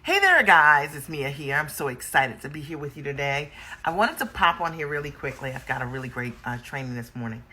Hey there, guys. It's Mia here. I'm so excited to be here with you today. I wanted to pop on here really quickly. I've got a really great training this morning,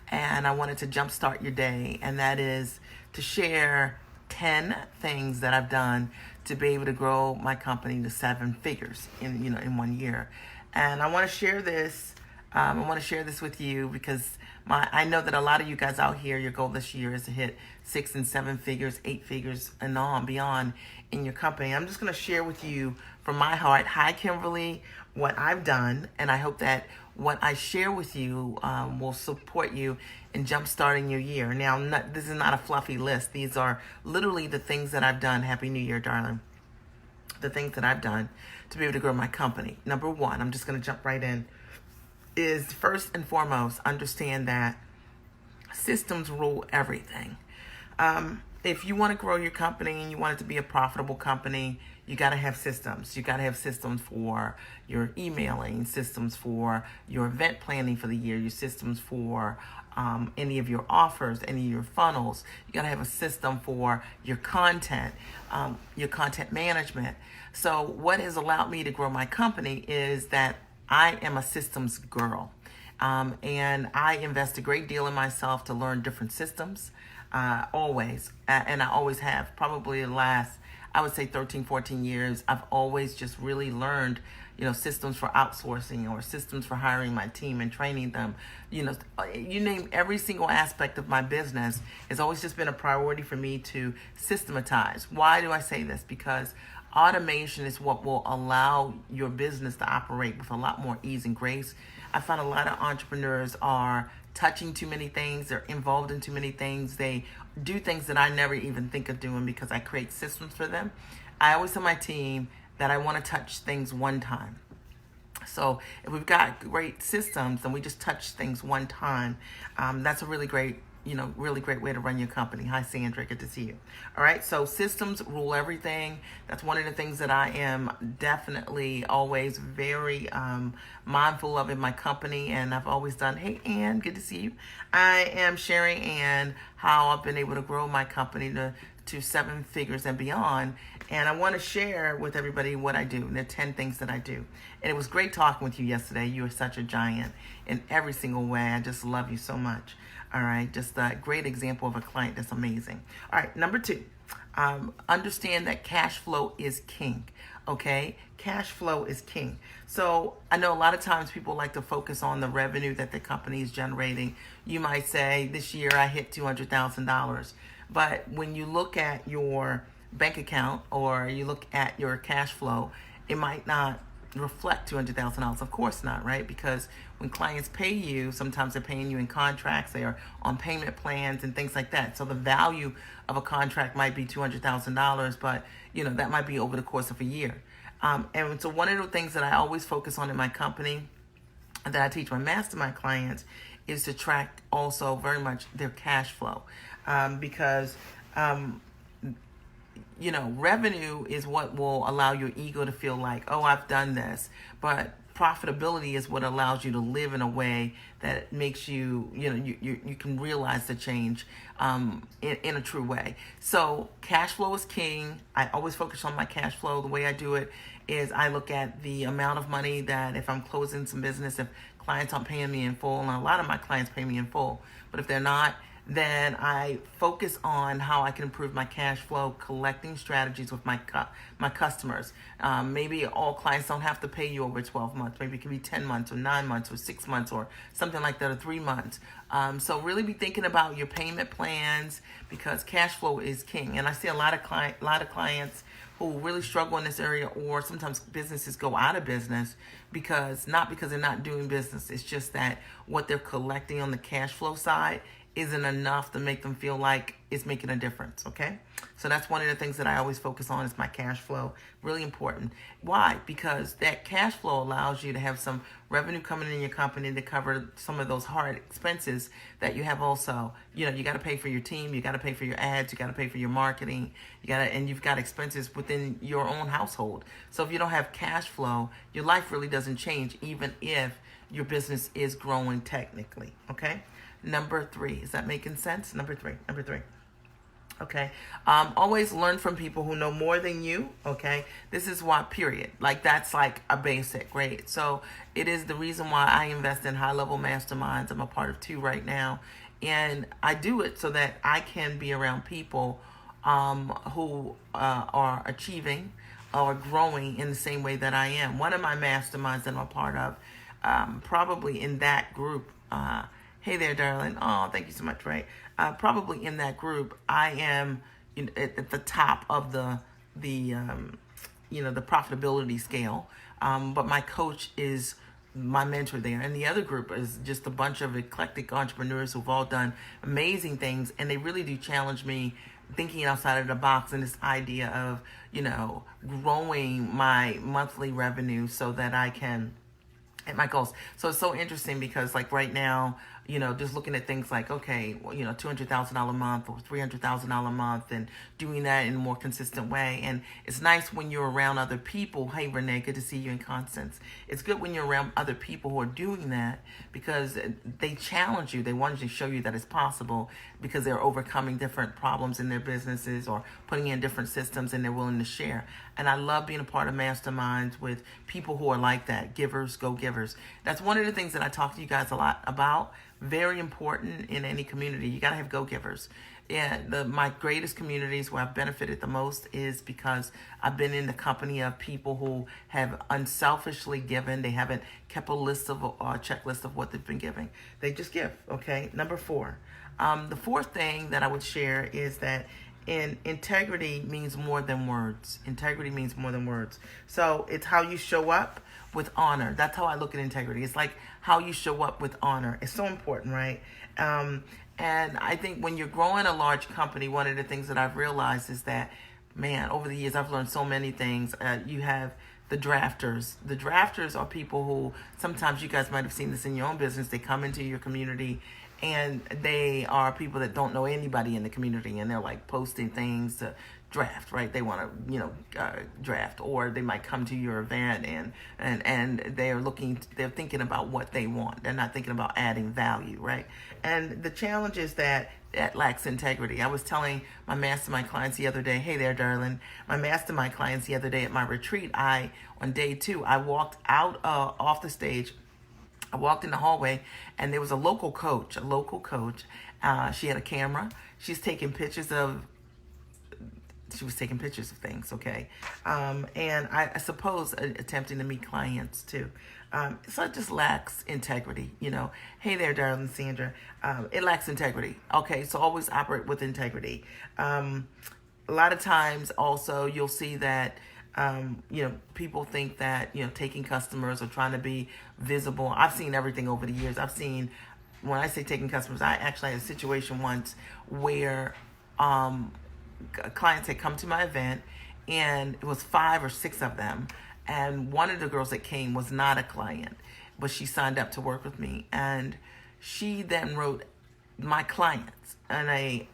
and I wanted to jumpstart your day, and that is to share 10 things that I've done to be able to grow my company to 7 figures in 1 year. And I want to share this. I want to share this with you because I know that a lot of you guys out here, your goal this year is to hit 6 and 7 figures, 8 figures, and on beyond in your company. I'm just going to share with you from my heart, hi Kimberly, what I've done, and I hope that what I share with you will support you in jumpstarting your year. Now, this is not a fluffy list. These are literally the things that I've done. Happy New Year, darling. The things that I've done to be able to grow my company. Number one, I'm just going to jump right in, is first and foremost, understand that systems rule everything. If you want to grow your company and you want it to be a profitable company, you got to have systems. You got to have systems for your emailing, systems for your event planning for the year, your systems for any of your offers, any of your funnels. You got to have a system for your content management. So what has allowed me to grow my company is that I am a systems girl. And I invest a great deal in myself to learn different systems, always. And I always have. Probably the last, I would say 13, 14 years, I've always just really learned, systems for outsourcing or systems for hiring my team and training them. You name every single aspect of my business has always just been a priority for me to systematize. Why do I say this? Because automation is what will allow your business to operate with a lot more ease and grace. I find a lot of entrepreneurs are touching too many things. They're involved in too many things. They do things that I never even think of doing because I create systems for them. I always tell my team that I want to touch things one time. So if we've got great systems and we just touch things one time, that's a really great way to run your company. Hi, Sandra. Good to see you. All right. So systems rule everything. That's one of the things that I am definitely always very mindful of in my company. And I've always done. Hey, Ann. Good to see you. I am sharing, Ann, how I've been able to grow my company to 7 figures and beyond. And I want to share with everybody what I do and the 10 things that I do. And it was great talking with you yesterday. You are such a giant in every single way. I just love you so much. All right, just a great example of a client that's amazing. All right, number 2, understand that cash flow is king, okay? Cash flow is king. So I know a lot of times people like to focus on the revenue that the company is generating. You might say, this year I hit $200,000. But when you look at your bank account or you look at your cash flow, it might not reflect $200,000. Of course not, right? Because when clients pay you, sometimes they're paying you in contracts, they are on payment plans and things like that. So the value of a contract might be $200,000, but that might be over the course of a year. And so one of the things that I always focus on in my company and that I teach my mastermind clients is to track also very much their cash flow, because revenue is what will allow your ego to feel like, oh, I've done this. But profitability is what allows you to live in a way that makes you, you can realize the change in a true way. So cash flow is king. I always focus on my cash flow. The way I do it is I look at the amount of money that if I'm closing some business, if clients aren't paying me in full, and a lot of my clients pay me in full, but if they're not, then I focus on how I can improve my cash flow, collecting strategies with my customers. Maybe all clients don't have to pay you over 12 months. Maybe it can be 10 months or 9 months or 6 months or something like that, or 3 months. So really be thinking about your payment plans because cash flow is king. And I see a lot of clients who really struggle in this area, or sometimes businesses go out of business because they're not doing business. It's just that what they're collecting on the cash flow side isn't enough to make them feel like it's making a difference, okay? So that's one of the things that I always focus on is my cash flow. Really important. Why? Because that cash flow allows you to have some revenue coming in your company to cover some of those hard expenses that you have also. You got to pay for your team, you got to pay for your ads, you got to pay for your marketing, and you've got expenses within your own household. So if you don't have cash flow, your life really doesn't change, even if your business is growing technically, okay? Number 3, is that making sense? Number three. Okay. Always learn from people who know more than you. Okay. This is why, period. Like, that's like a basic, right? So it is the reason why I invest in high level masterminds. I'm a part of two right now. And I do it so that I can be around people who are achieving or growing in the same way that I am. One of my masterminds that I'm a part of, probably in that group, hey there, darling. Oh, thank you so much, right? Probably in that group, I am at the top of the profitability scale. But my coach is my mentor there. And the other group is just a bunch of eclectic entrepreneurs who've all done amazing things. And they really do challenge me thinking outside of the box and this idea of, growing my monthly revenue so that I can hit my goals. So it's so interesting because, like, right now, just looking at things like, okay, well, $200,000 a month or $300,000 a month, and doing that in a more consistent way. And it's nice when you're around other people. Hey, Renee, good to see you, in Constance. It's good when you're around other people who are doing that because they challenge you. They want to show you that it's possible because they're overcoming different problems in their businesses or putting in different systems, and they're willing to share. And I love being a part of masterminds with people who are like that, givers, go-givers. That's one of the things that I talk to you guys a lot about. Very important in any community. You got to have go-givers. And my greatest communities where I've benefited the most is because I've been in the company of people who have unselfishly given. They haven't kept a list of a checklist of what they've been giving. They just give, okay? Number 4. The fourth thing that I would share is that integrity means more than words. Integrity means more than words. So it's how you show up with honor. That's how I look at integrity. It's like how you show up with honor. It's so important, right? And I think when you're growing a large company, one of the things that I've realized is that, man, over the years, I've learned so many things. You have the drafters. The drafters are people who, sometimes you guys might have seen this in your own business. They come into your community and they are people that don't know anybody in the community, and they're like posting things to draft, right? They want to, draft, or they might come to your event and they're thinking about what they want. They're not thinking about adding value, right? And the challenge is that lacks integrity. I was telling my mastermind clients the other day, hey there, darling. My mastermind clients the other day at my retreat, on day 2, I walked out off the stage. I walked in the hallway, and there was a local coach. She had a camera. She was taking pictures of things, okay? And I suppose attempting to meet clients too. So it just lacks integrity, Hey there, darling Sandra. It lacks integrity. Okay, so always operate with integrity. A lot of times also you'll see that people think that, taking customers or trying to be visible. I've seen everything over the years. When I say taking customers, I actually had a situation once where clients had come to my event, and it was 5 or 6 of them. And one of the girls that came was not a client, but she signed up to work with me. And she then wrote my clients in a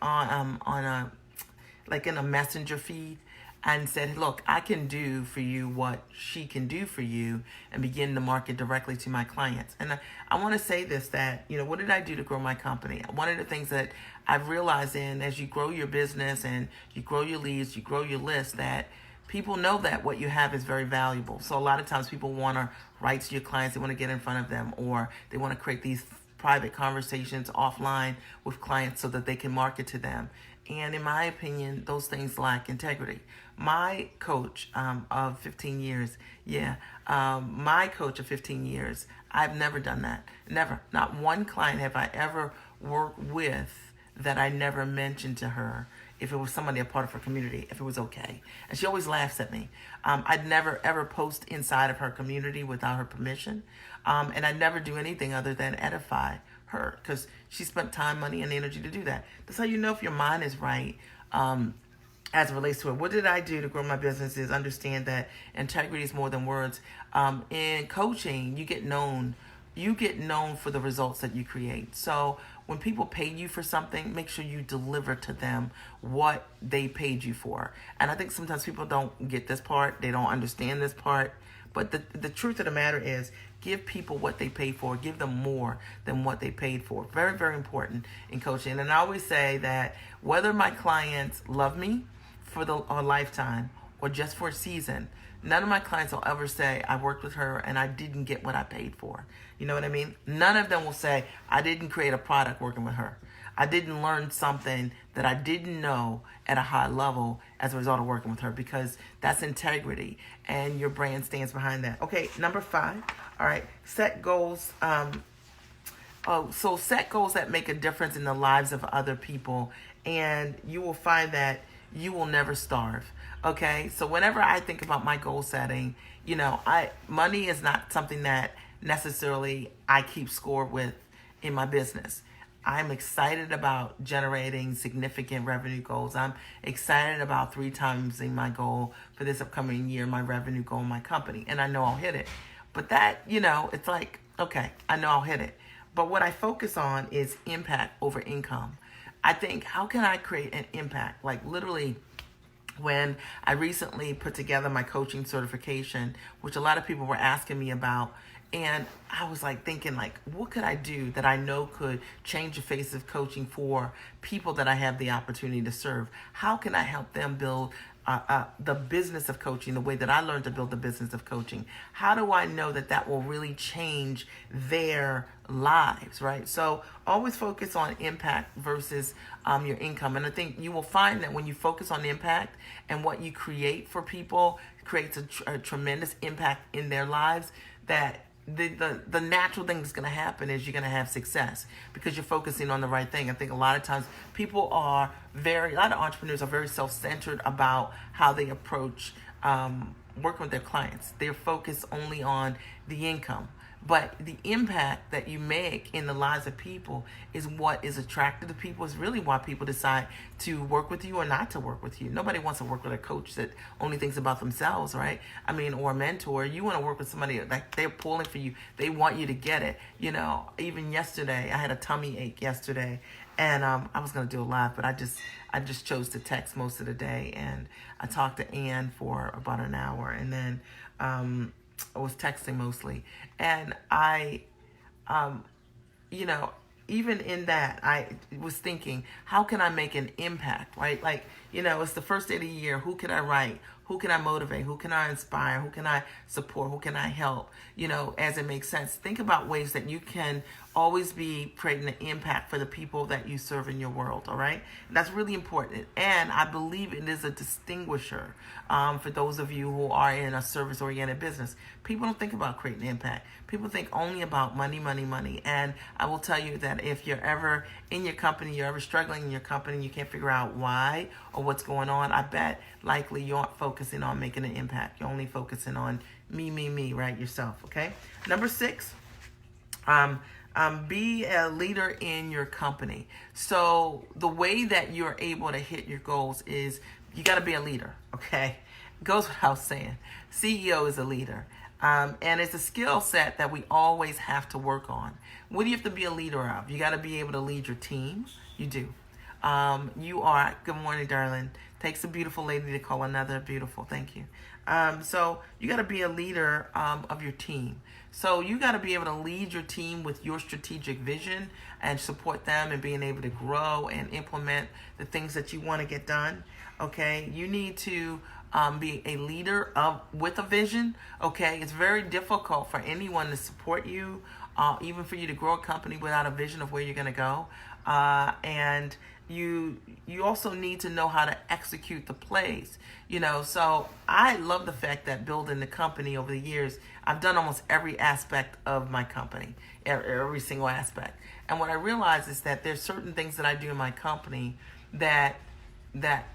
messenger feed, and said, look, I can do for you what she can do for you, and begin to market directly to my clients. And I want to say this, that, what did I do to grow my company? One of the things that I've realized as you grow your business and you grow your leads, you grow your list, that people know that what you have is very valuable. So a lot of times people want to write to your clients, they want to get in front of them, or they want to create these private conversations offline with clients so that they can market to them. And in my opinion, those things lack integrity. My coach of 15 years, my coach of 15 years, I've never done that. Never. Not one client have I ever worked with that I never mentioned to her if it was somebody a part of her community, if it was okay. And she always laughs at me. I'd never ever post inside of her community without her permission. And I'd never do anything other than edify her, because she spent time, money, and energy to do that. That's how you know if your mind is right as it relates to it. What did I do to grow my business is understand that integrity is more than words. In coaching, you get known for the results that you create. So when people pay you for something, make sure you deliver to them what they paid you for. And I think sometimes people don't get this part. They don't understand this part. But the truth of the matter is, give people what they paid for. Give them more than what they paid for. Very, very important in coaching. And I always say that whether my clients love me for a lifetime or just for a season, none of my clients will ever say, I worked with her and I didn't get what I paid for. You know what I mean? None of them will say, I didn't create a product working with her. I didn't learn something that I didn't know at a high level as a result of working with her, because that's integrity and your brand stands behind that. Okay, number 5. All right, set goals. So set goals that make a difference in the lives of other people, and you will find that you will never starve. Okay, so whenever I think about my goal setting, money is not something that necessarily I keep score with in my business. I'm excited about generating significant revenue goals. I'm excited about 3 times my goal for this upcoming year, my revenue goal in my company, and I know I'll hit it. But that, it's like, okay, I know I'll hit it. But what I focus on is impact over income. I think, how can I create an impact? Like literally, when I recently put together my coaching certification, which a lot of people were asking me about, and I was like thinking, like, what could I do that I know could change the face of coaching for people that I have the opportunity to serve? How can I help them build the business of coaching the way that I learned to build the business of coaching? How do I know that that will really change their lives, right? So always focus on impact versus your income. And I think you will find that when you focus on impact and what you create for people creates a tremendous impact in their lives, that the natural thing that's going to happen is you're going to have success because you're focusing on the right thing. I think a lot of times a lot of entrepreneurs are very self-centered about how they approach working with their clients. They're focused only on the income. But the impact that you make in the lives of people is what is attractive to people. Is really why people decide to work with you or not to work with you. Nobody wants to work with a coach that only thinks about themselves, right? Or a mentor. You want to work with somebody like they're pulling for you. They want you to get it. Even yesterday, I had a tummy ache yesterday, and I was going to do a live, but I just chose to text most of the day, and I talked to Ann for about an hour, and then I was texting mostly. And I, even in that, I was thinking, how can I make an impact, right? Like, it's the first day of the year. Who can I write? Who can I motivate? Who can I inspire? Who can I support? Who can I help? As it makes sense. Think about ways that you can always be creating an impact for the people that you serve in your world, all right? That's really important. And I believe it is a distinguisher for those of you who are in a service-oriented business. People don't think about creating impact. People think only about money, money, money. And I will tell you that if you're ever in your company, you're ever struggling in your company, you can't figure out why or what's going on, I bet likely you aren't focusing on making an impact. You're only focusing on me, right? Yourself, okay? Number 6, be a leader in your company. So the way that you're able to hit your goals is you got to be a leader, okay? It goes without saying. CEO is a leader. And it's a skill set that we always have to work on. What do you have to be a leader of? You got to be able to lead your team. You do. Good morning, darling. Takes a beautiful lady to call another beautiful. Thank you. So you got to be a leader of your team. So you got to be able to lead your team with your strategic vision and support them and being able to grow and implement the things that you want to get done. Okay, you need to be a leader with a vision. Okay, it's very difficult for anyone to support you, even for you to grow a company without a vision of where you're going to go. And you also need to know how to execute the plays. So I love the fact that building the company over the years, I've done almost every aspect of my company, every single aspect. And what I realize is that there's certain things that I do in my company that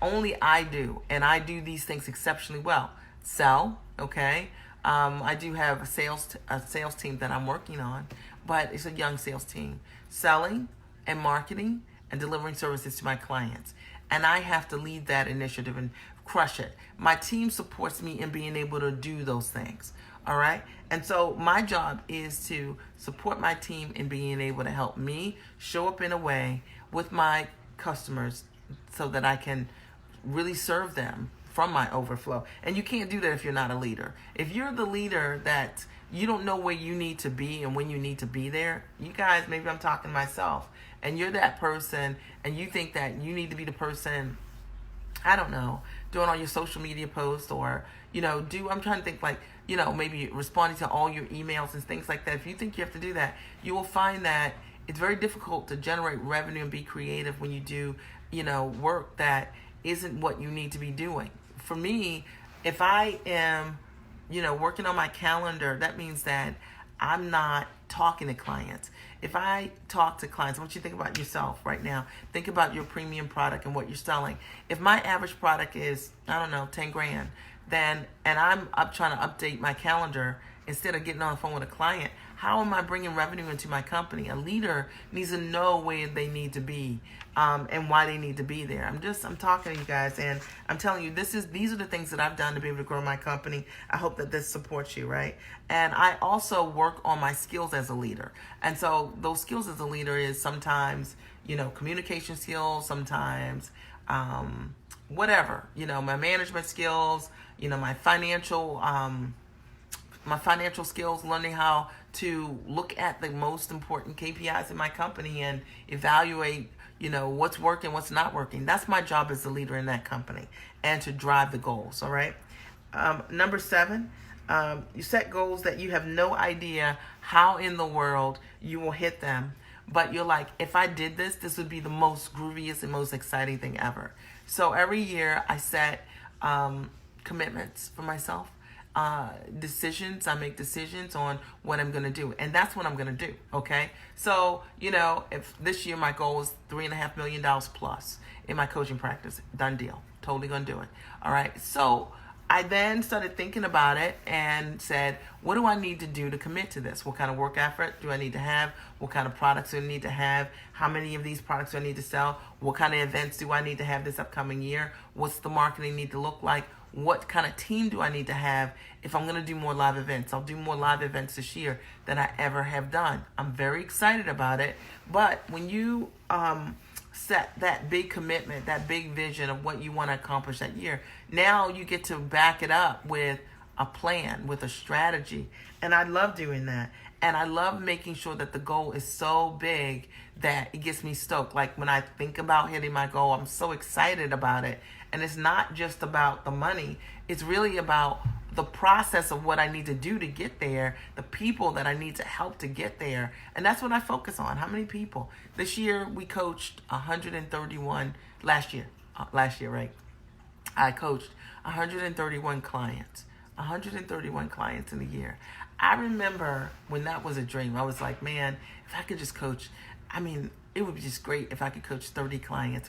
only I do, and I do these things exceptionally well. Sell, okay? I do have a sales team that I'm working on, but it's a young sales team. Selling and marketing and delivering services to my clients. And I have to lead that initiative and crush it. My team supports me in being able to do those things, all right? And so my job is to support my team in being able to help me show up in a way with my customers so that I can really serve them from my overflow. And you can't do that if you're not a leader. If you're the leader that you don't know where you need to be and when you need to be there, you guys, maybe I'm talking to myself, and you're that person and you think that you need to be the person, I don't know, doing all your social media posts, or, I'm trying to think, like, maybe responding to all your emails and things like that. If you think you have to do that, you will find that it's very difficult to generate revenue and be creative when you do, work that isn't what you need to be doing. For me, if I am, working on my calendar, that means that I'm not talking to clients. If I talk to clients, I want you to think about yourself right now. Think about your premium product and what you're selling. If my average product is, I don't know, 10 grand, and I'm up trying to update my calendar instead of getting on the phone with a client, how am I bringing revenue into my company? A leader needs to know where they need to be, and why they need to be there. I'm talking to you guys, and I'm telling you, these are the things that I've done to be able to grow my company. I hope that this supports you, right? And I also work on my skills as a leader. And so those skills as a leader is sometimes, communication skills, sometimes, whatever, my management skills, my financial skills, learning how to look at the most important KPIs in my company and evaluate, what's working, what's not working. That's my job as the leader in that company, and to drive the goals. All right. Number 7, you set goals that you have no idea how in the world you will hit them, but you're like, if I did this, this would be the most grooviest and most exciting thing ever. So every year I set commitments for myself. Decisions. I make decisions on what I'm going to do, and that's what I'm going to do. Okay. So, if this year my goal is $3.5 million plus in my coaching practice, done deal. Totally going to do it. All right. So I then started thinking about it and said, what do I need to do to commit to this? What kind of work effort do I need to have? What kind of products do I need to have? How many of these products do I need to sell? What kind of events do I need to have this upcoming year? What's the marketing need to look like? What kind of team do I need to have if I'm going to do more live events? I'll do more live events this year than I ever have done. I'm very excited about it. But when you set that big commitment, that big vision of what you want to accomplish that year, now you get to back it up with a plan, with a strategy. And I love doing that. And I love making sure that the goal is so big that it gets me stoked. Like when I think about hitting my goal, I'm so excited about it. And it's not just about the money. It's really about the process of what I need to do to get there, the people that I need to help to get there. And that's what I focus on. How many people? This year we coached 131, last year, right? I coached 131 clients. 131 clients in a year. I remember when that was a dream. I was like, man, if I could just coach, it would be just great if I could coach 30 clients.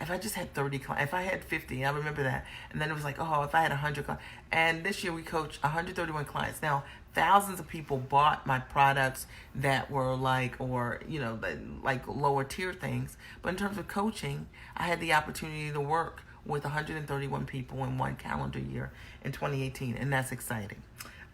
If I just had 30 clients, if I had 50, I remember that. And then it was like, oh, if I had 100 clients. And this year we coached 131 clients. Now, thousands of people bought my products that were like lower tier things. But in terms of coaching, I had the opportunity to work with 131 people in one calendar year in 2018. And that's exciting.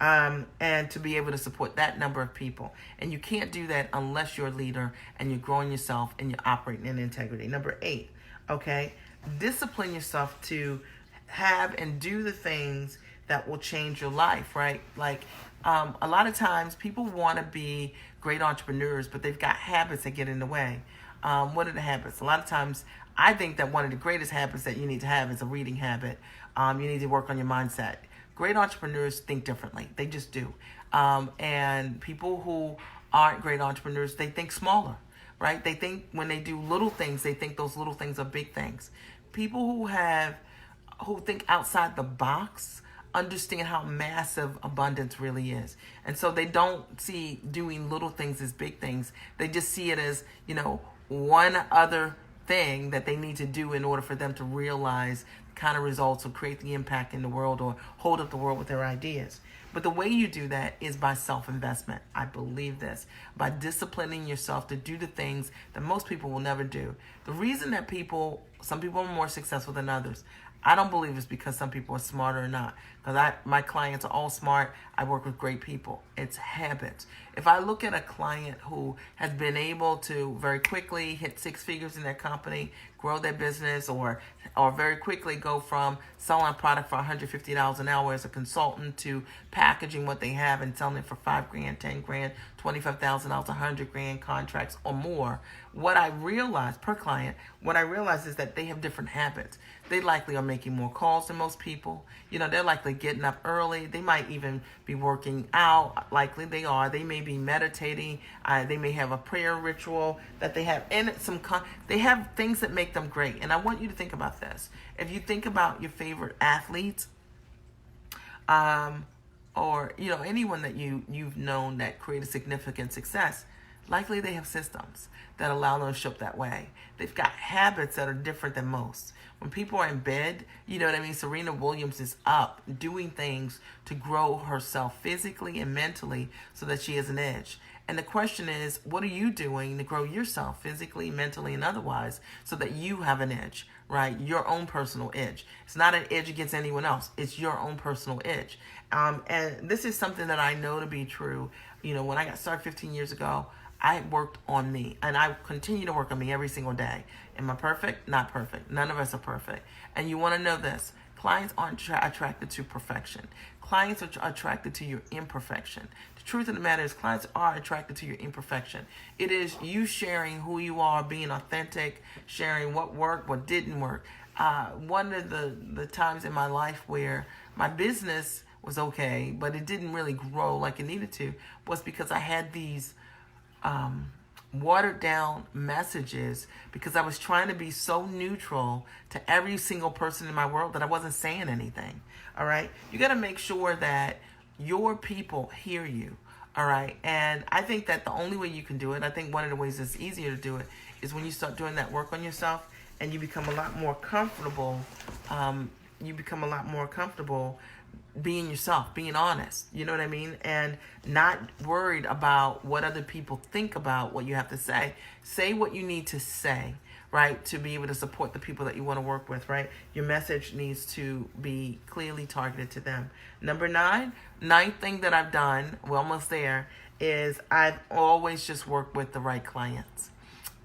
And to be able to support that number of people. And you can't do that unless you're a leader and you're growing yourself and you're operating in integrity. Number 8, okay? Discipline yourself to have and do the things that will change your life, right? Like a lot of times people want to be great entrepreneurs, but they've got habits that get in the way. What are the habits? A lot of times I think that one of the greatest habits that you need to have is a reading habit. You need to work on your mindset. Great entrepreneurs think differently. They just do. And people who aren't great entrepreneurs, they think smaller, right? They think when they do little things, they think those little things are big things. People who think outside the box understand how massive abundance really is. And so they don't see doing little things as big things. They just see it as, one other thing that they need to do in order for them to realize the kind of results or create the impact in the world or hold up the world with their ideas. But the way you do that is by self-investment. I believe this. By disciplining yourself to do the things that most people will never do. The reason that some people are more successful than others, I don't believe it's because some people are smarter or not. Because my clients are all smart. I work with great people. It's habits. If I look at a client who has been able to very quickly hit six figures in their company, grow their business, or very quickly go from selling a product for $150 an hour as a consultant to packaging what they have and selling it for $5,000, $10,000, $25,000, $100,000 contracts or more, what I realize per client, what I realize is that they have different habits. They likely are making more calls than most people. They're likely getting up early. They might even be working out. Likely they are. They may be meditating. They may have a prayer ritual that they have. And they have things that make them great. And I want you to think about this. If you think about your favorite athletes, or anyone that you've known that created significant success, likely they have systems that allow them to show up that way. They've got habits that are different than most. When people are in bed, Serena Williams is up doing things to grow herself physically and mentally so that she has an edge. And the question is, what are you doing to grow yourself physically, mentally, and otherwise so that you have an edge, right? Your own personal edge. It's not an edge against anyone else. It's your own personal edge. And this is something that I know to be true. When I got started 15 years ago, I worked on me, and I continue to work on me every single day. Am I perfect? Not perfect. None of us are perfect. And you want to know this. Clients aren't attracted to perfection. Clients are attracted to your imperfection. The truth of the matter is clients are attracted to your imperfection. It is you sharing who you are, being authentic, sharing what worked, what didn't work. One of the times in my life where my business was okay, but it didn't really grow like it needed to, was because I had these watered down messages because I was trying to be so neutral to every single person in my world that I wasn't saying anything. All right. You got to make sure that your people hear you. All right. And I think that the only way you can do it, I think one of the ways it's easier to do it is when you start doing that work on yourself and you become a lot more comfortable. Being yourself, being honest, you know what I mean? And not worried about what other people think about what you have to say. Say what you need to say, right? To be able to support the people that you want to work with, right? Your message needs to be clearly targeted to them. Number ninth thing that I've done, we're almost there, is I've always just worked with the right clients.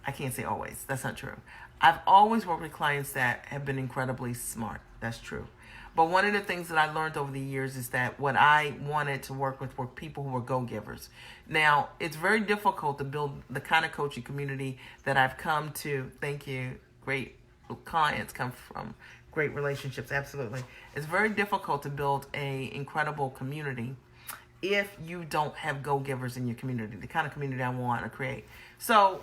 I can't say always. That's not true. I've always worked with clients that have been incredibly smart. That's true. But one of the things that I learned over the years is that what I wanted to work with were people who were go-givers. Now, it's very difficult to build the kind of coaching community that I've come to. Thank you. Great clients come from great relationships. Absolutely. It's very difficult to build an incredible community if you don't have go-givers in your community, the kind of community I want to create. So,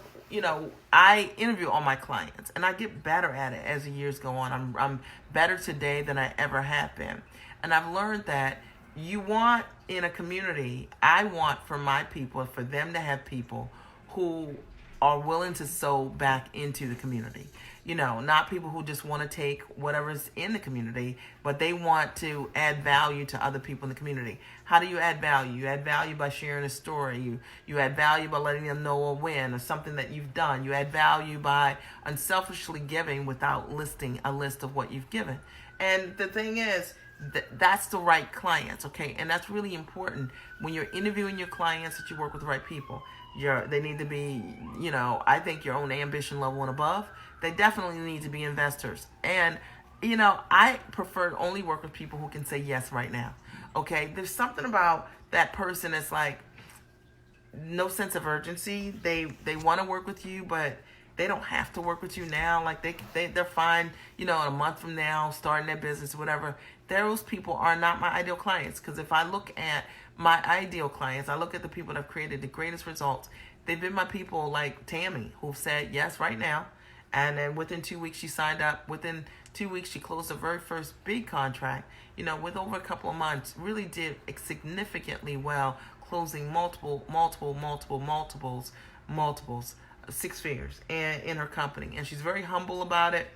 I interview all my clients, and I get better at it as the years go on. I'm better today than I ever have been. And I've learned that you want in a community, I want for my people, for them to have people who are willing to sow back into the community. Not people who just want to take whatever's in the community, but they want to add value to other people in the community. How do you add value? You add value by sharing a story. You add value by letting them know a win or something that you've done. You add value by unselfishly giving without listing a list of what you've given. And the thing is, that's the right clients, okay? And that's really important when you're interviewing your clients that you work with the right people. They need to be, I think your own ambition level and above. They definitely need to be investors. And, I prefer to only work with people who can say yes right now. Okay? There's something about that person that's like no sense of urgency. They want to work with you, but they don't have to work with you now. Like they're fine, in a month from now, starting their business or whatever. Those people are not my ideal clients. Because if I look at my ideal clients, I look at the people that have created the greatest results. They've been my people like Tammy, who said yes right now. And then within 2 weeks, she signed up. Within 2 weeks, she closed her very first big contract, with over a couple of months, really did significantly well, closing multiples, six figures in her company. And she's very humble about it.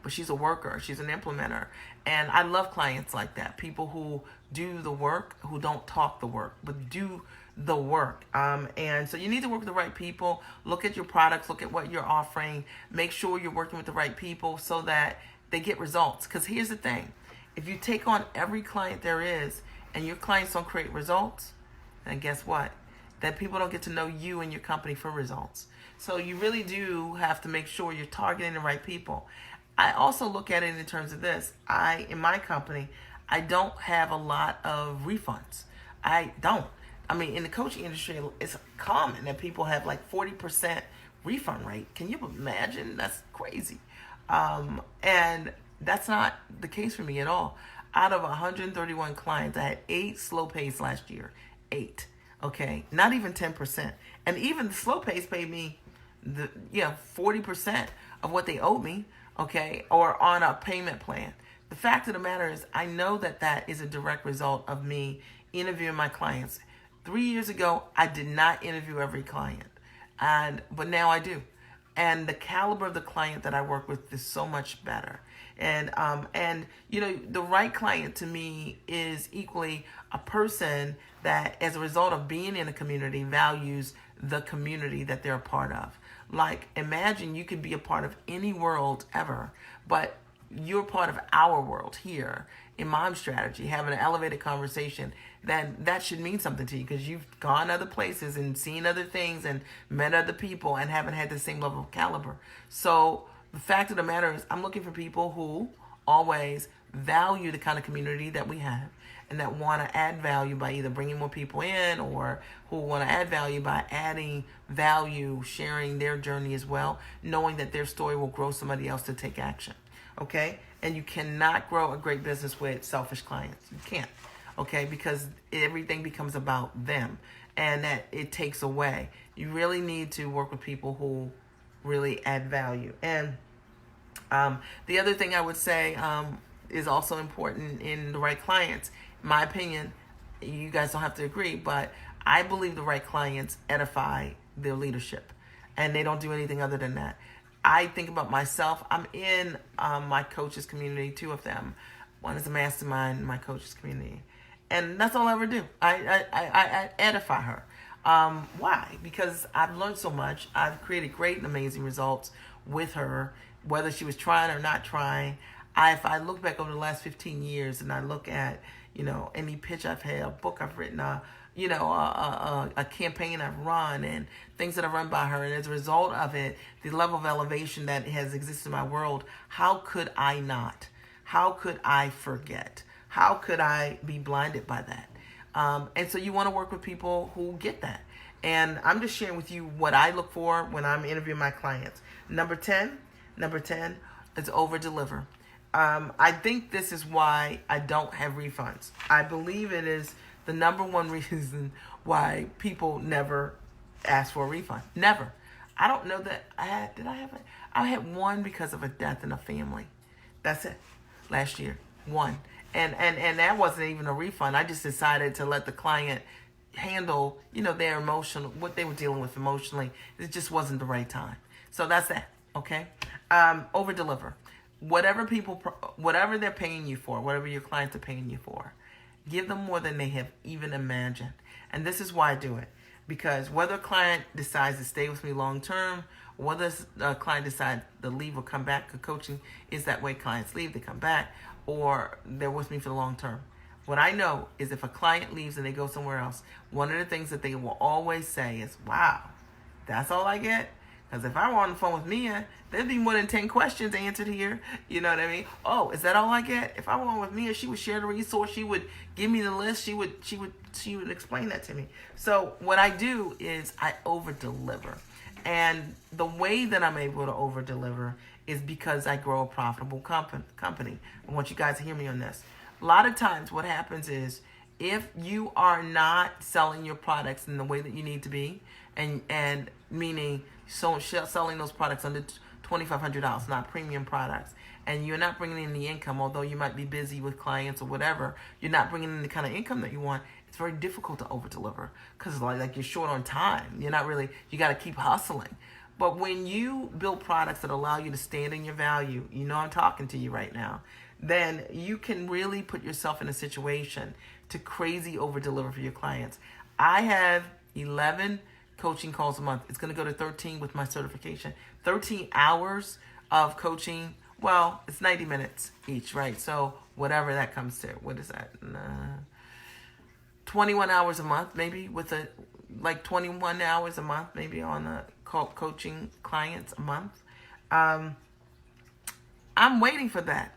But she's a worker. She's an implementer. And I love clients like that. People who do the work, who don't talk the work, but do the work. And so you need to work with the right people. Look at your products. Look at what you're offering. Make sure you're working with the right people so that they get results. Because here's the thing. If you take on every client there is and your clients don't create results, then guess what? That people don't get to know you and your company for results. So you really do have to make sure you're targeting the right people. I also look at it in terms of this. In my company, I don't have a lot of refunds. I don't. I mean, in the coaching industry, it's common that people have like 40% refund rate. Can you imagine? That's crazy. And that's not the case for me at all. Out of 131 clients, I had 8 slow pays last year. 8. Okay, not even 10%. And even the slow pays paid me 40% of what they owed me, okay, or on a payment plan. The fact of the matter is, I know that is a direct result of me interviewing my clients. 3 years ago, I did not interview every client, but now I do. And the caliber of the client that I work with is so much better. And the right client to me is equally a person that, as a result of being in a community, values the community that they're a part of. Like, imagine you could be a part of any world ever, but you're part of our world here in Mom Strategy, having an elevated conversation. Then that should mean something to you, because you've gone other places and seen other things and met other people and haven't had the same level of caliber. So the fact of the matter is, I'm looking for people who always value the kind of community that we have and that want to add value by either bringing more people in, or who want to add value by adding value, sharing their journey as well, knowing that their story will grow somebody else to take action. Okay? And you cannot grow a great business with selfish clients. You can't. Okay? Because everything becomes about them, and that it takes away. You really need to work with people who really add value. And the other thing I would say is also important in the right clients. In my opinion, you guys don't have to agree, but I believe the right clients edify their leadership, and they don't do anything other than that. I think about myself. I'm in my coaches community, 2 of them. One is a mastermind in my coaches community, and that's all I ever do. I edify her. Why? Because I've learned so much. I've created great and amazing results with her, whether she was trying or not trying. If I look back over the last 15 years and I look at, any pitch I've had, a book I've written, a campaign I've run, and things that I've run by her, and as a result of it, the level of elevation that has existed in my world, how could I not? How could I forget? How could I be blinded by that? And so you want to work with people who get that. And I'm just sharing with you what I look for when I'm interviewing my clients. Number 10 is over-deliver. I think this is why I don't have refunds. I believe it is the number one reason why people never ask for a refund. Never. I don't know that I had one because of a death in a family. That's it. Last year. One. And that wasn't even a refund. I just decided to let the client handle, their emotional, what they were dealing with emotionally. It just wasn't the right time. So that's that. Okay? Over deliver. Whatever they're paying you for, whatever your clients are paying you for, give them more than they have even imagined. And this is why I do it. Because whether a client decides to stay with me long term, whether a client decides to leave or come back, because coaching is that way. Clients leave, they come back, or they're with me for the long term. What I know is if a client leaves and they go somewhere else, one of the things that they will always say is, wow, that's all I get? Because if I were on the phone with Mia, there'd be more than 10 questions answered here. You know what I mean? Oh, is that all I get? If I were on with Mia, she would share the resource. She would give me the list. She would explain that to me. So what I do is I over-deliver. And the way that I'm able to over-deliver is because I grow a profitable company. I want you guys to hear me on this. A lot of times what happens is if you are not selling your products in the way that you need to be, and meaning selling those products under $2,500, not premium products, and you're not bringing in the income, although you might be busy with clients or whatever, you're not bringing in the kind of income that you want, it's very difficult to over-deliver because like you're short on time. You got to keep hustling. But when you build products that allow you to stand in your value, I'm talking to you right now, then you can really put yourself in a situation to crazy over-deliver for your clients. I have 11 coaching calls a month. It's going to go to 13 with my certification. 13 hours of coaching Well, it's 90 minutes each, right? So whatever that comes to, what is that? 21 hours a month, maybe, with a like 21 hours a month, maybe on a coaching clients a month. Um, I'm waiting for that.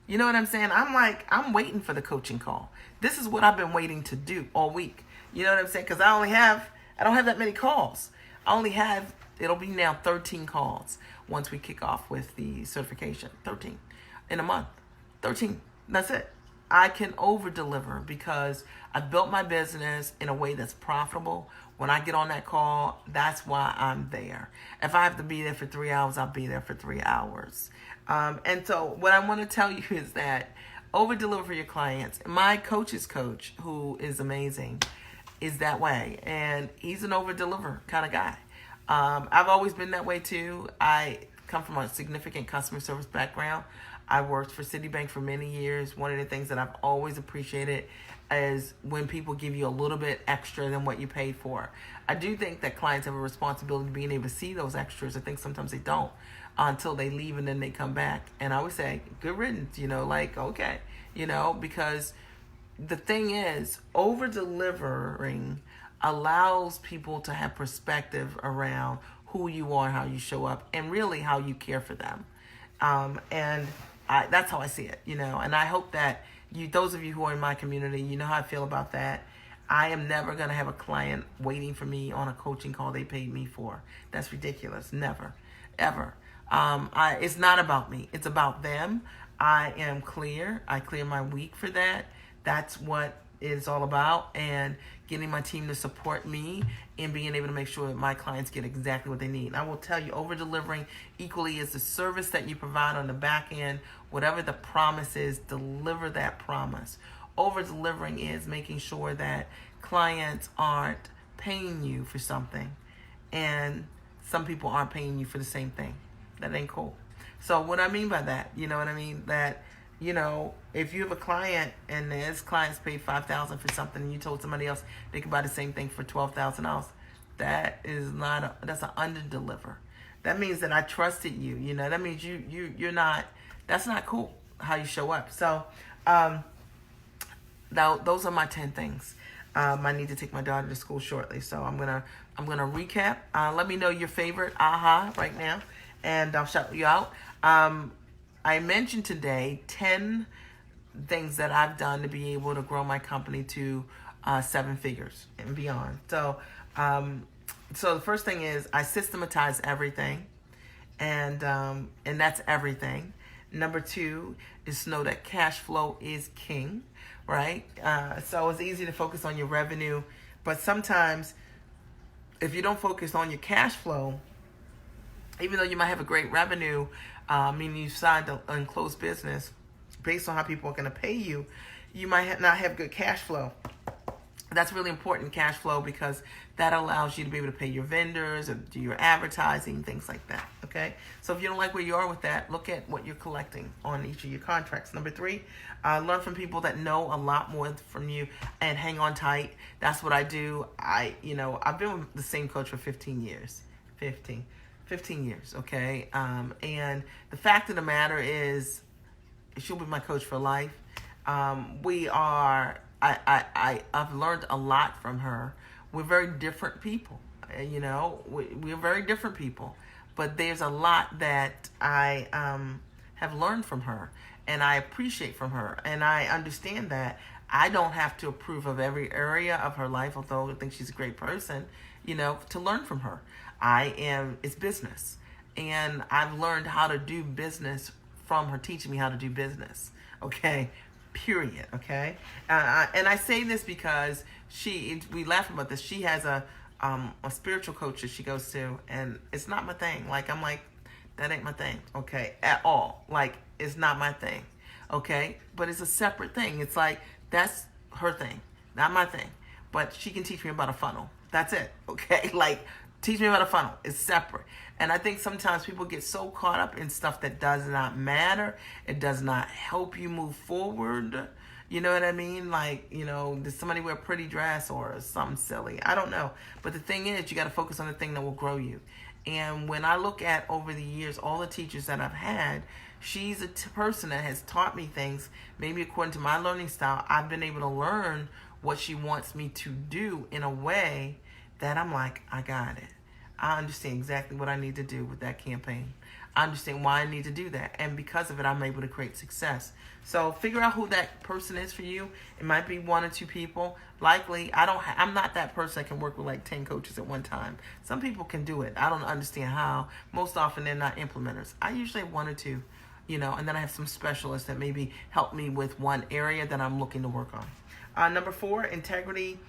You know what I'm saying? I'm waiting for the coaching call. This is what I've been waiting to do all week. You know what I'm saying? Because I don't have that many calls. I only have, it'll be now 13 calls once we kick off with the certification. 13 in a month. 13. That's it. I can over deliver because I built my business in a way that's profitable. When I get on that call, that's why I'm there. If I have to be there for 3 hours, I'll be there for 3 hours. And so what I want to tell you is that over deliver for your clients. My coach's coach, who is amazing, is that way. And he's an over deliver kind of guy. I've always been that way too. I come from a significant customer service background. I worked for Citibank for many years. One of the things that I've always appreciated is when people give you a little bit extra than what you paid for. I do think that clients have a responsibility to being able to see those extras. I think sometimes they don't until they leave and then they come back. And I would say, good riddance, like, okay, because the thing is, over delivering allows people to have perspective around who you are, how you show up, and really how you care for them. And that's how I see it, and I hope that those of you who are in my community, you know how I feel about that. I am never going to have a client waiting for me on a coaching call they paid me for. That's ridiculous. Never, ever. It's not about me. It's about them. I am clear. I clear my week for that. That's what it's all about, and getting my team to support me and being able to make sure that my clients get exactly what they need. And I will tell you, over-delivering equally is the service that you provide on the back end. Whatever the promise is, deliver that promise. Over-delivering is making sure that clients aren't paying you for something, and some people aren't paying you for the same thing. That ain't cool. So what I mean by that, you know what I mean? That, if you have a client and this client's paid $5,000 for something and you told somebody else they could buy the same thing for $12,000, that's an under-deliver. That means that I trusted you, that means you're not, that's not cool how you show up. So, those are my 10 things. I need to take my daughter to school shortly, so I'm gonna recap. Let me know your favorite aha right now, and I'll shout you out. I mentioned today 10 things that I've done to be able to grow my company to 7 figures and beyond. So the first thing is I systematize everything, and that's everything. Number 2 is to know that cash flow is king, right? So it's easy to focus on your revenue, but sometimes if you don't focus on your cash flow, even though you might have a great revenue, meaning you signed and closed business, based on how people are going to pay you, you might not have good cash flow. That's really important, cash flow, because that allows you to be able to pay your vendors or do your advertising, things like that, okay? So if you don't like where you are with that, look at what you're collecting on each of your contracts. Number 3, learn from people that know a lot more from you and hang on tight. That's what I do. I've been with the same coach for 15 years. 15 years, okay? And the fact of the matter is, she'll be my coach for life. I've learned a lot from her. We're very different people, we're very different people, but there's a lot that I have learned from her, and I appreciate from her, and I understand that I don't have to approve of every area of her life, although I think she's a great person, to learn from her. It's business, and I've learned how to do business from her teaching me how to do business, okay? Period, okay? And I say this because we laugh about this. She has a spiritual coach that she goes to, and it's not my thing. I'm like, that ain't my thing, okay, at all. It's not my thing, okay? But it's a separate thing. It's like, that's her thing, not my thing. But she can teach me about a funnel. That's it, okay? Teach me about a funnel. It's separate. And I think sometimes people get so caught up in stuff that does not matter. It does not help you move forward. You know what I mean? Does somebody wear a pretty dress or something silly? I don't know. But the thing is, you got to focus on the thing that will grow you. And when I look at over the years, all the teachers that I've had, she's a person that has taught me things, maybe according to my learning style. I've been able to learn what she wants me to do in a way that I'm like, I got it. I understand exactly what I need to do with that campaign. I understand why I need to do that. And because of it, I'm able to create success. So figure out who that person is for you. It might be one or two people. Likely, I'm not that person that can work with like 10 coaches at one time. Some people can do it. I don't understand how. Most often, they're not implementers. I usually have one or two, and then I have some specialists that maybe help me with one area that I'm looking to work on. Number 4, integrity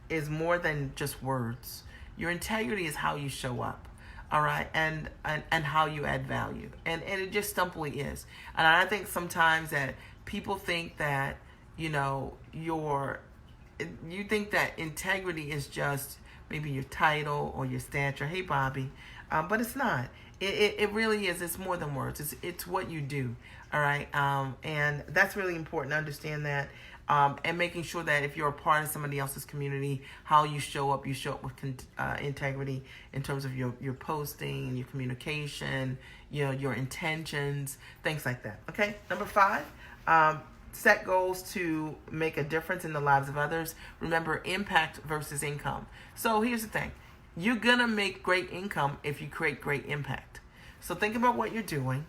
is more than just words. Your integrity is how you show up. All right, and how you add value, and it just simply is. And I think sometimes that people think that you think that integrity is just maybe your title or your stature. Hey, Bobby, but it's not. It really is. It's more than words. It's what you do. All right, and that's really important to understand that. And making sure that if you're a part of somebody else's community, how you show up with integrity in terms of your posting, your communication, your intentions, things like that. Okay, number 5, set goals to make a difference in the lives of others. Remember, impact versus income. So here's the thing. You're going to make great income if you create great impact. So think about what you're doing.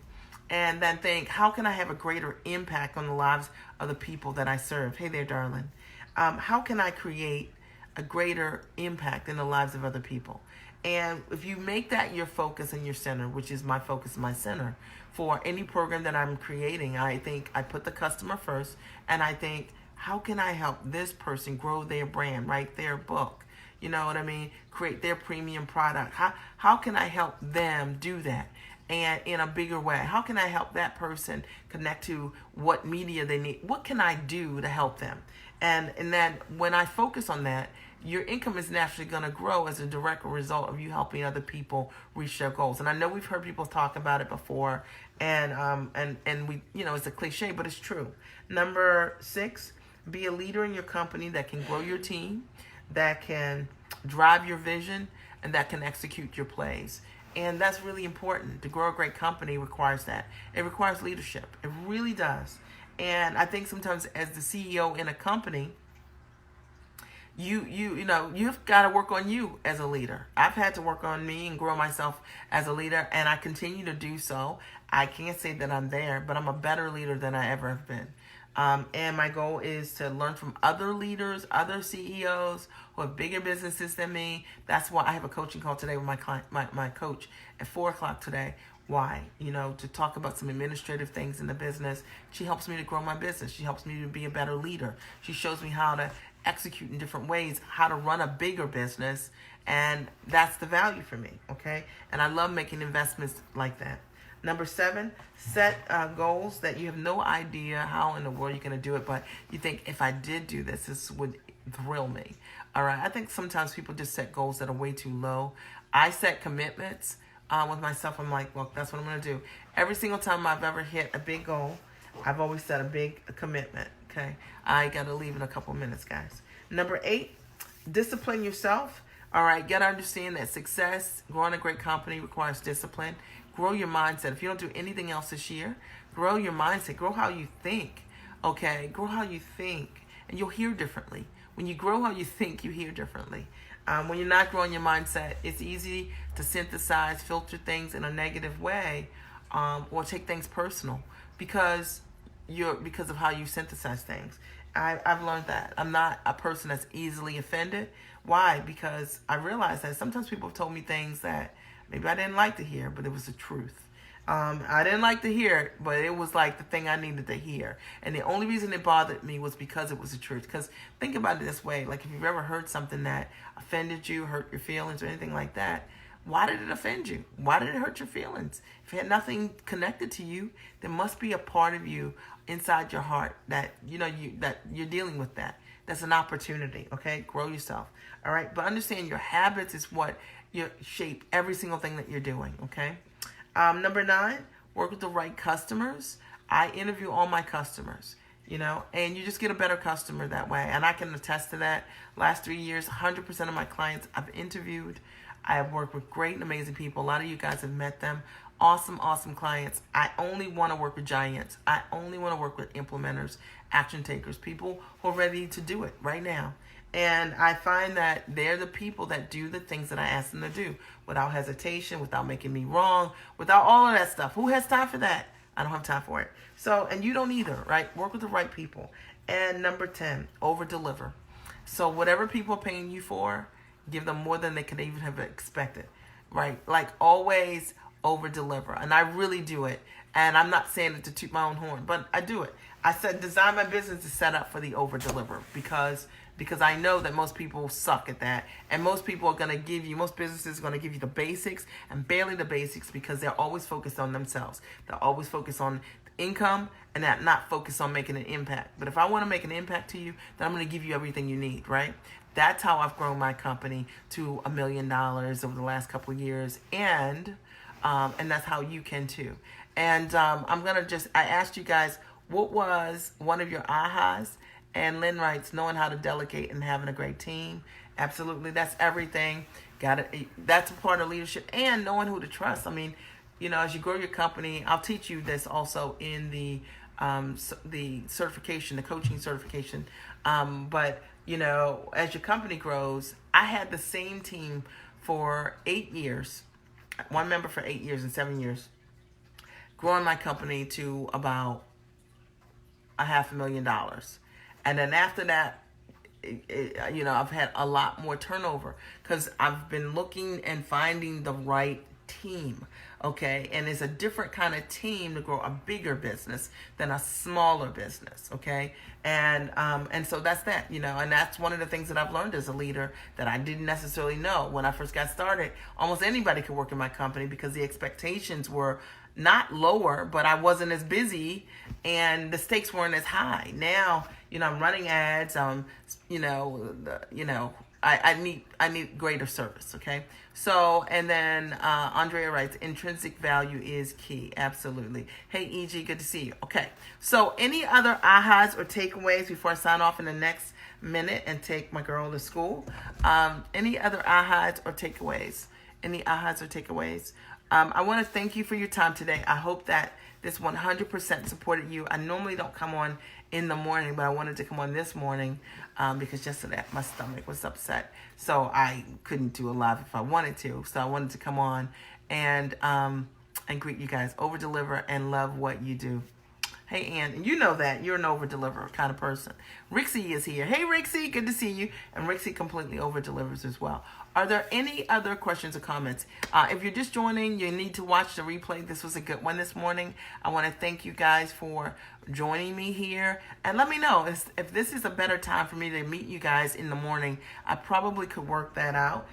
And then think, how can I have a greater impact on the lives of the people that I serve? Hey there, darling. How can I create a greater impact in the lives of other people? And if you make that your focus and your center, which is my focus and my center, for any program that I'm creating, I think I put the customer first, and I think, how can I help this person grow their brand, write their book? You know what I mean? Create their premium product. How can I help them do that? And in a bigger way, how can I help that person connect to what media they need? What can I do to help them? And then when I focus on that, your income is naturally going to grow as a direct result of you helping other people reach their goals. And I know we've heard people talk about it before, and we, it's a cliche, but it's true. Number 6, be a leader in your company that can grow your team, that can drive your vision, and that can execute your plays. And that's really important. To grow a great company requires that. It requires leadership. It really does. And I think sometimes as the CEO in a company, you've got to work on you as a leader. I've had to work on me and grow myself as a leader, and I continue to do so. I can't say that I'm there, but I'm a better leader than I ever have been. And my goal is to learn from other leaders, other CEOs who have bigger businesses than me. That's why I have a coaching call today with my client, my coach at 4:00 today. Why? To talk about some administrative things in the business. She helps me to grow my business. She helps me to be a better leader. She shows me how to execute in different ways, how to run a bigger business. And that's the value for me. Okay. And I love making investments like that. Number 7, set goals that you have no idea how in the world you're going to do it, but you think, if I did do this, this would thrill me. All right. I think sometimes people just set goals that are way too low. I set commitments with myself. I'm like, well, that's what I'm going to do. Every single time I've ever hit a big goal, I've always set a big commitment. Okay. I got to leave in a couple minutes, guys. Number 8, discipline yourself. All right. Got to understand that success, growing a great company requires discipline. Grow your mindset. If you don't do anything else this year, grow your mindset. Grow how you think. Okay? Grow how you think. And you'll hear differently. When you grow how you think, you hear differently. When you're not growing your mindset, it's easy to synthesize, filter things in a negative way, or take things personal because of how you synthesize things. I've learned that. I'm not a person that's easily offended. Why? Because I realized that sometimes people have told me things that maybe I didn't like to hear, but it was the truth. I didn't like to hear it, but it was like the thing I needed to hear. And the only reason it bothered me was because it was the truth. Because think about it this way. Like if you've ever heard something that offended you, hurt your feelings or anything like that, why did it offend you? Why did it hurt your feelings? If it had nothing connected to you, there must be a part of you inside your heart that, that you're dealing with that. That's an opportunity, okay? Grow yourself, all right? But understand your habits is what you shape every single thing that you're doing, okay? Number 9, work with the right customers. I interview all my customers, and you just get a better customer that way. And I can attest to that. Last 3 years, 100% of my clients I've interviewed. I have worked with great and amazing people. A lot of you guys have met them. Awesome, awesome clients. I only want to work with giants. I only want to work with implementers, action takers, people who are ready to do it right now. And I find that they're the people that do the things that I ask them to do without hesitation, without making me wrong, without all of that stuff. Who has time for that? I don't have time for it. So, and you don't either, right? Work with the right people. And number 10, over deliver. So whatever people are paying you for, give them more than they could even have expected, right? Like always over deliver. And I really do it. And I'm not saying it to toot my own horn, but I do it. I said design my business is set up for the over deliver because I know that most people suck at that. And most people are going to give you, most businesses are going to give you the basics and barely the basics because they're always focused on themselves. They're always focused on income and not focused on making an impact. But if I want to make an impact to you, then I'm going to give you everything you need, right? That's how I've grown my company to $1 million over the last couple of years. And that's how you can too. And I'm going to I asked you guys, what was one of your ahas? And Lynn writes, knowing how to delegate and having a great team. Absolutely. That's everything. Got it. That's a part of leadership and knowing who to trust. I mean, as you grow your company, I'll teach you this also in the certification, the coaching certification. But, as your company grows, I had the same team for 8 years, one member for 8 years and 7 years, growing my company to about $500,000. And then after that, I've had a lot more turnover because I've been looking and finding the right team. Okay. And it's a different kind of team to grow a bigger business than a smaller business. Okay. And so that's that, and that's one of the things that I've learned as a leader that I didn't necessarily know when I first got started. Almost anybody could work in my company because the expectations were not lower, but I wasn't as busy and the stakes weren't as high. Now, I'm running ads. I need greater service. Okay. So, and then Andrea writes, intrinsic value is key. Absolutely. Hey, EG, good to see you. Okay. So any other ahas or takeaways before I sign off in the next minute and take my girl to school? Any other ahas or takeaways? Any ahas or takeaways? I want to thank you for your time today. I hope that this 100% supported you. I normally don't come on in the morning, but I wanted to come on this morning because yesterday my stomach was upset. So I couldn't do a live if I wanted to. So I wanted to come on and greet you guys. Over deliver and love what you do. Hey, Ann, you know that. You're an over-deliverer kind of person. Rixie is here. Hey, Rixie, good to see you. And Rixie completely over-delivers as well. Are there any other questions or comments? If you're just joining, you need to watch the replay. This was a good one this morning. I want to thank you guys for joining me here. And let me know if this is a better time for me to meet you guys in the morning. I probably could work that out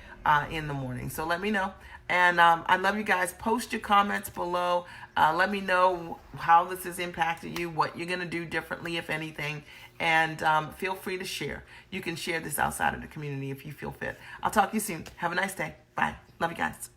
in the morning. So let me know. And I love you guys. Post your comments below. Let me know how this has impacted you, what you're going to do differently, if anything. And feel free to share. You can share this outside of the community if you feel fit. I'll talk to you soon. Have a nice day. Bye. Love you guys.